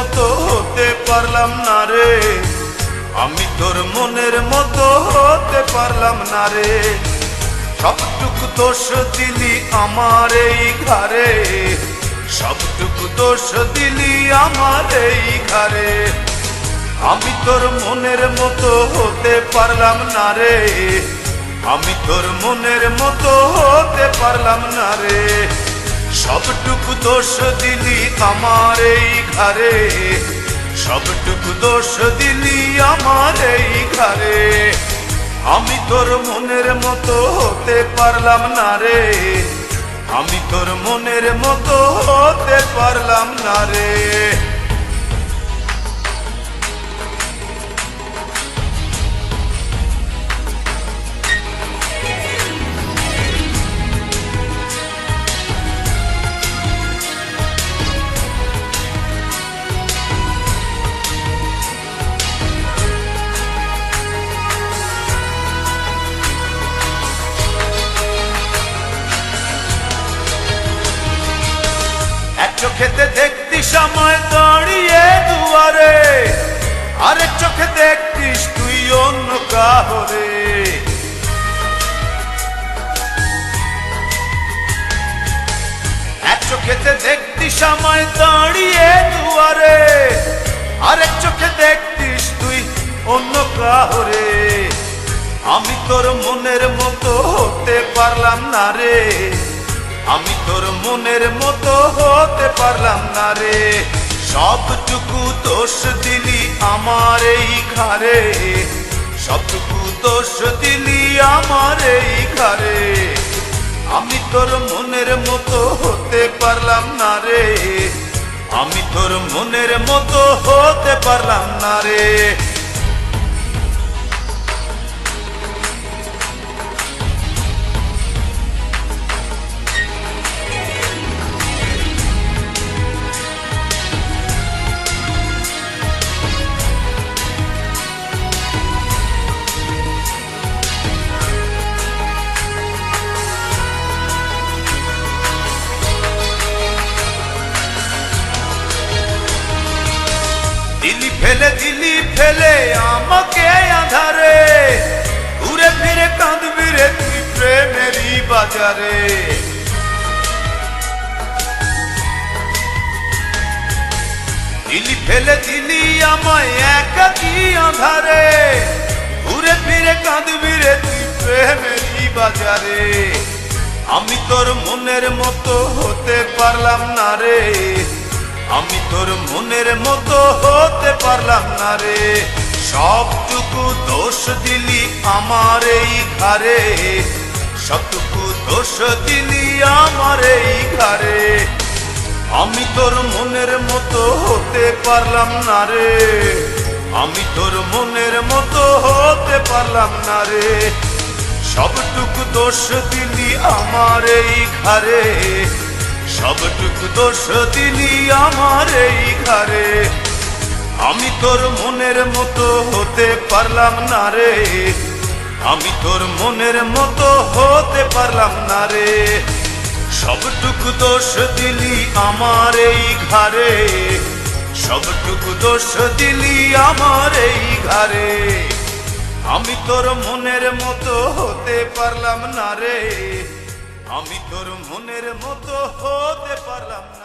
মতো হতে পারলাম না রে, আমি তোর মনের মতো হতে পারলাম না রে। সবটুকু দোষ দিলি আমার এই ঘরে, সবটুকু দোষ দিলি আমার এই ঘরে। আমি তোর মনের মতো হতে পারলাম না রে, আমি তোর মনের মতো হতে পারলাম না রে। সবটুকু দোষ দিলি আমার এই ঘরে, সবটুকু দোষ দিলি আমার এই ঘরে। আমি তোর মনের মতো হতে পারলাম না রে, আমি তোর মনের মতো হতে পারলাম না রে। চোখেতে দেখতিস আমায় দাঁড়িয়ে দুয়ারে, আরেক চোখে দেখতিস তুই অন্য কাহরে। এক চোখেতে দেখতিস আমায় দাঁড়িয়ে দুয়ারে, আরেক চোখে দেখতিস তুই অন্য কাহরে। আমি তোর মনের মতো হতে পারলাম না রে, আমি তোর মনের মতো হতে পারলাম না রে। সবটুকু দোষ দিলি আমার এই ঘরে, সবটুকু দোষ দিলি আমার এই ঘরে। আমি তোর মনের মতো হতে পারলাম না রে, আমি তোর মনের মতো হতে পারলাম না রে। দিলি ফেলে আমাকে আধারে, ঘুরে ফিরে কাঁদবি রে তুই প্রেমেরই বাজারে। দিলি আমায় একাকী আধারে, ঘুরে ফিরে কাঁদবি রে তুই প্রেমেরই বাজারে। আমি তোর মনের মতো হতে পারলাম না রে, আমি তোর মনের মতো হতে পারলাম না রে। সবটুকু দোষ দিলি আমার এই ঘরে, সবটুকু দোষ দিলি আমার এই ঘরে। আমি তোর মনের মতো হতে পারলাম না রে, আমি তোর মনের মতো হতে পারলাম না রে। সবটুকু দোষ দিলি আমার এই ঘরে, সবটুকু দোষ দিলি আমার এই ঘরে। আমি তোর মনের মতো হতে পারলাম না রে, আমি তোর মনের মতো হতে পারলাম না রে। সবটুকু দোষ দিলি আমার এই ঘরে, সবটুকু দোষ দিলি আমার এই ঘরে। আমি তোর মনের মতো হতে পারলাম না রে, আমি তোর মনের মতো হতে পারলাম না।